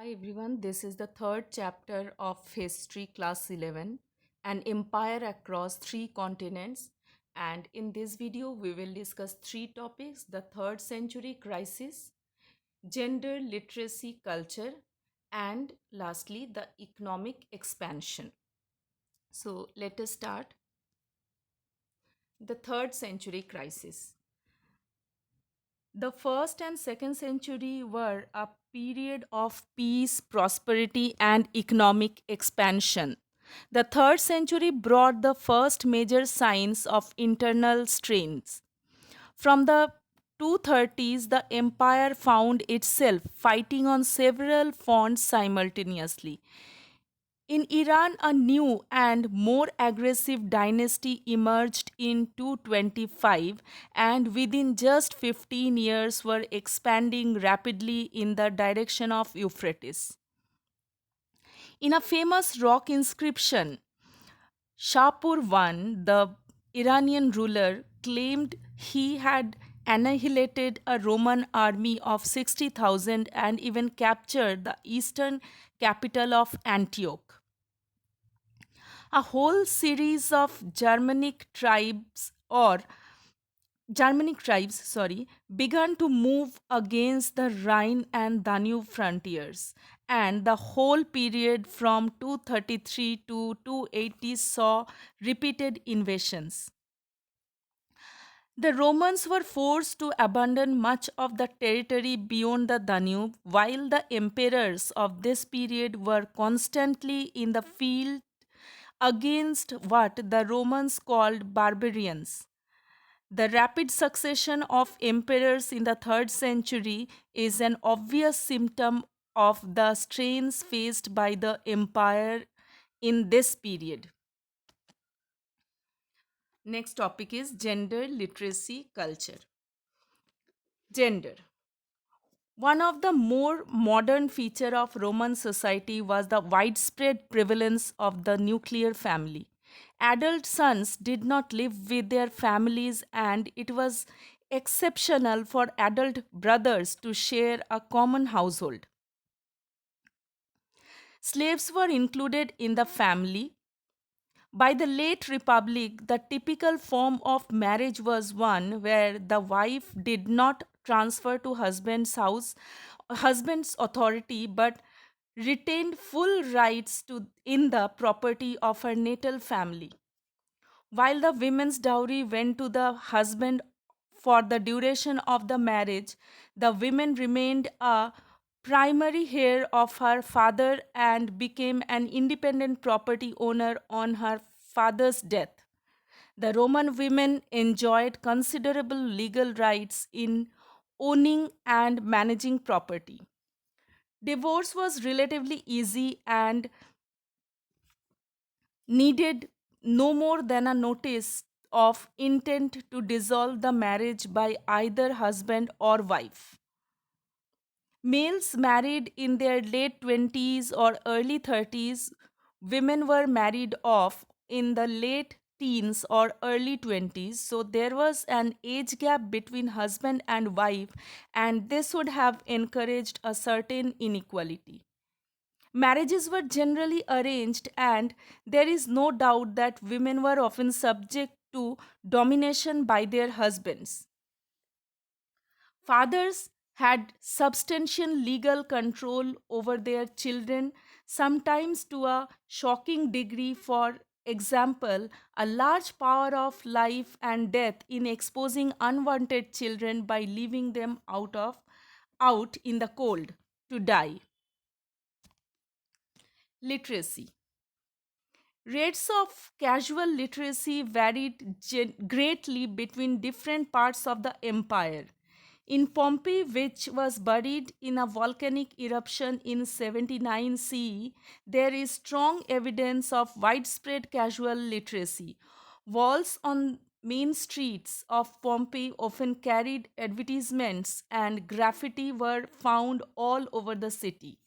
Hi everyone, this is the third chapter of History Class 11, An Empire Across Three Continents. And in this video, we will discuss three topics: the third century crisis, gender literacy culture, and lastly, the economic expansion. So let us start. The third century crisis. The first and second century were a period of peace, prosperity, and economic expansion. The third century brought the first major signs of internal strains. From the 230s, the empire found itself fighting on several fronts simultaneously. In Iran, a new and more aggressive dynasty emerged in 225 and within just 15 years were expanding rapidly in the direction of Euphrates. In a famous rock inscription, Shapur I, the Iranian ruler, claimed he had annihilated a Roman army of 60,000 and even captured the eastern capital of Antioch. A whole series of Germanic tribes, began to move against the Rhine and Danube frontiers, and the whole period from 233 to 280 saw repeated invasions. The Romans were forced to abandon much of the territory beyond the Danube, while the emperors of this period were constantly in the field against what the Romans called barbarians. The rapid succession of emperors in the third century is an obvious symptom of the strains faced by the empire in this period. Next topic is gender literacy culture. Gender. One of the more modern feature of Roman society was the widespread prevalence of the nuclear family. Adult sons did not live with their families, and it was exceptional for adult brothers to share a common household. Slaves were included in the family. By the late Republic, the typical form of marriage was one where the wife did not transfer to husband's authority, but retained full rights to in the property of her natal family. While the women's dowry went to the husband for the duration of the marriage, the woman remained a primary heir of her father and became an independent property owner on her father's death. The Roman women enjoyed considerable legal rights in owning and managing property. Divorce was relatively easy and needed no more than a notice of intent to dissolve the marriage by either husband or wife. Males married in their late 20s or early 30s, women were married off in the late teens or early 20s. So there was an age gap between husband and wife, and this would have encouraged a certain inequality. Marriages were generally arranged, and there is no doubt that women were often subject to domination by their husbands. Fathers had substantial legal control over their children, sometimes to a shocking degree. For example, a large power of life and death in exposing unwanted children by leaving them out in the cold to die. Literacy. Rates of casual literacy varied greatly between different parts of the empire. In Pompeii, which was buried in a volcanic eruption in 79 CE, there is strong evidence of widespread casual literacy. Walls on main streets of Pompeii often carried advertisements, and graffiti were found all over the city.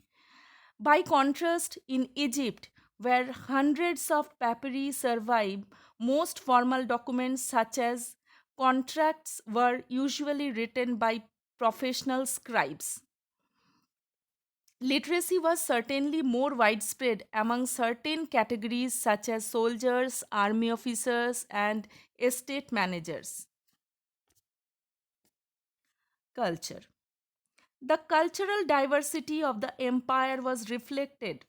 By contrast, in Egypt, where hundreds of papyri survive, most formal documents such as contracts were usually written by professional scribes. Literacy was certainly more widespread among certain categories such as soldiers, army officers, and estate managers. Culture. The cultural diversity of the empire was reflected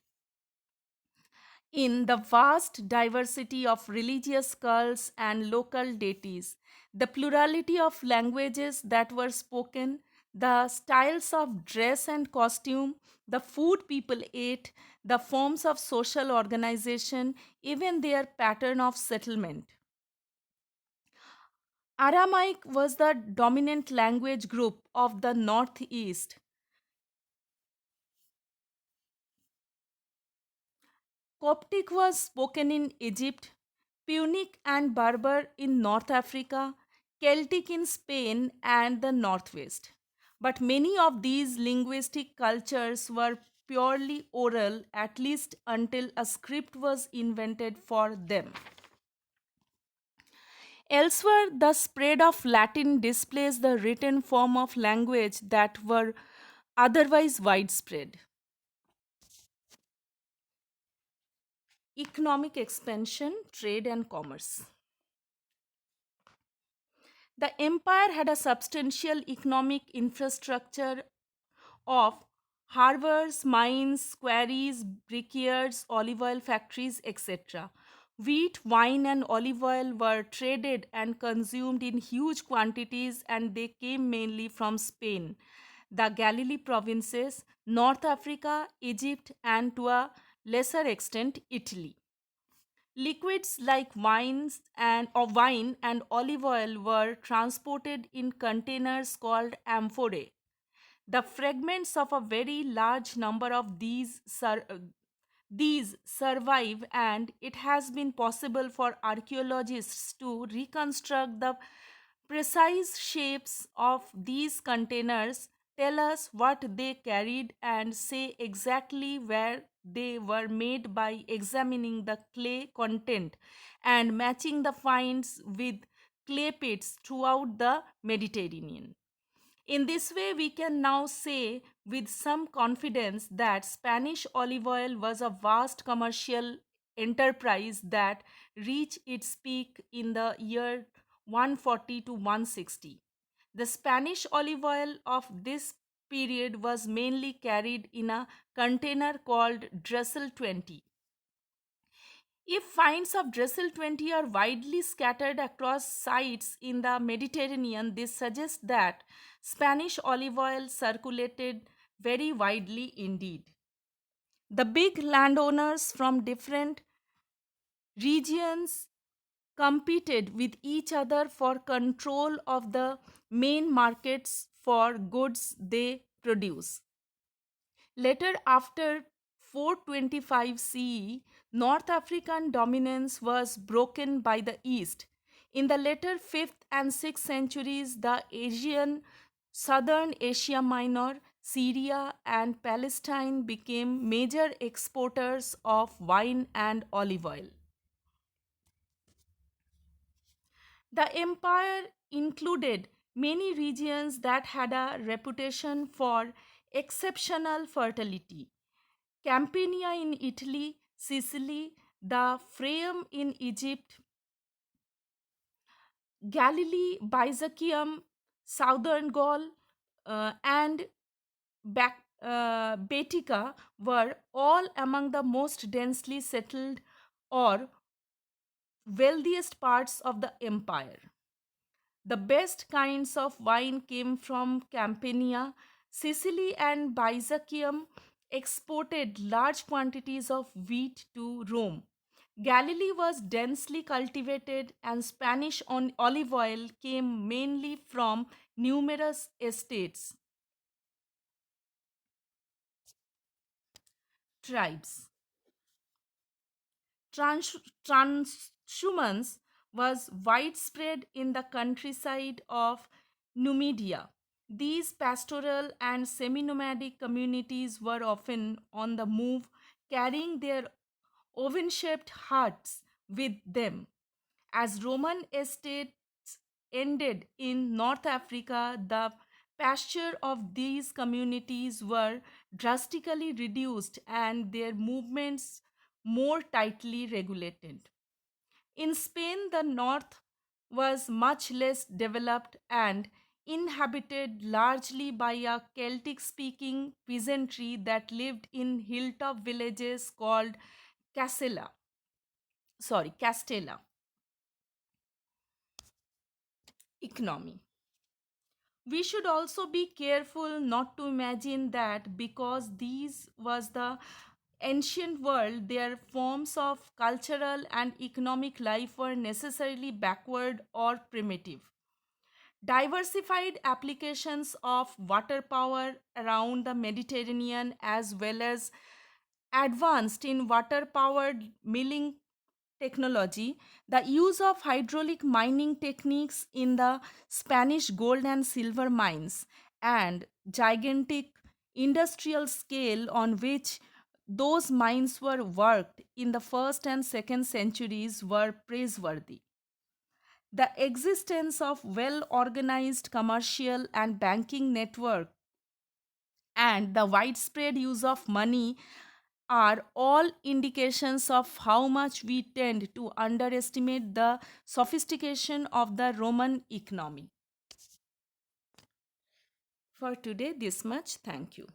in the vast diversity of religious cults and local deities, the plurality of languages that were spoken, the styles of dress and costume, the food people ate, the forms of social organization, even their pattern of settlement. Aramaic was the dominant language group of the Northeast. Coptic was spoken in Egypt, Punic and Berber in North Africa, Celtic in Spain and the Northwest. But many of these linguistic cultures were purely oral, at least until a script was invented for them. Elsewhere, the spread of Latin displays the written form of language that were otherwise widespread. Economic expansion, trade, and commerce. The empire had a substantial economic infrastructure of harbors, mines, quarries, brickyards, olive oil factories, etc. Wheat, wine, and olive oil were traded and consumed in huge quantities, and they came mainly from Spain, the Galilee provinces, North Africa, Egypt, and to a lesser extent, Italy. Liquids like wine and olive oil were transported in containers called amphorae. The fragments of a very large number of these survive, and it has been possible for archaeologists to reconstruct the precise shapes of these containers, tell us what they carried, and say exactly where they were made by examining the clay content and matching the finds with clay pits throughout the Mediterranean. In this way, we can now say with some confidence that Spanish olive oil was a vast commercial enterprise that reached its peak in the year 140 to 160. The Spanish olive oil of this period was mainly carried in a container called Dressel 20. If finds of Dressel 20 are widely scattered across sites in the Mediterranean, this suggests that Spanish olive oil circulated very widely indeed. The big landowners from different regions competed with each other for control of the main markets for goods they produce. Later, after 425 CE, North African dominance was broken by the East. In the later 5th and 6th centuries, the southern Asia Minor, Syria, and Palestine became major exporters of wine and olive oil. The empire included many regions that had a reputation for exceptional fertility. Campania in Italy, Sicily, the Frayum in Egypt, Galilee, Byzantium, southern Gaul, and Baetica were all among the most densely settled or wealthiest parts of the empire. The best kinds of wine came from Campania. Sicily and Byzantium exported large quantities of wheat to Rome. Galilee was densely cultivated, and Spanish olive oil came mainly from numerous estates. Tribes. Transhumance was widespread in the countryside of Numidia. These pastoral and semi nomadic communities were often on the move, carrying their oven shaped huts with them. As Roman estates ended in North Africa, the pasture of these communities were drastically reduced and their movements more tightly regulated. In Spain, the north was much less developed and inhabited largely by a Celtic speaking peasantry that lived in hilltop villages called Castella economy. We should also be careful not to imagine that because these was the ancient world, their forms of cultural and economic life were necessarily backward or primitive. Diversified applications of water power around the Mediterranean, as well as advanced in water powered milling technology, the use of hydraulic mining techniques in the Spanish gold and silver mines, and gigantic industrial scale on which those mines were worked in the first and second centuries were praiseworthy. The existence of well organized commercial and banking network and the widespread use of money are all indications of how much we tend to underestimate the sophistication of the Roman economy. For today, this much. Thank you.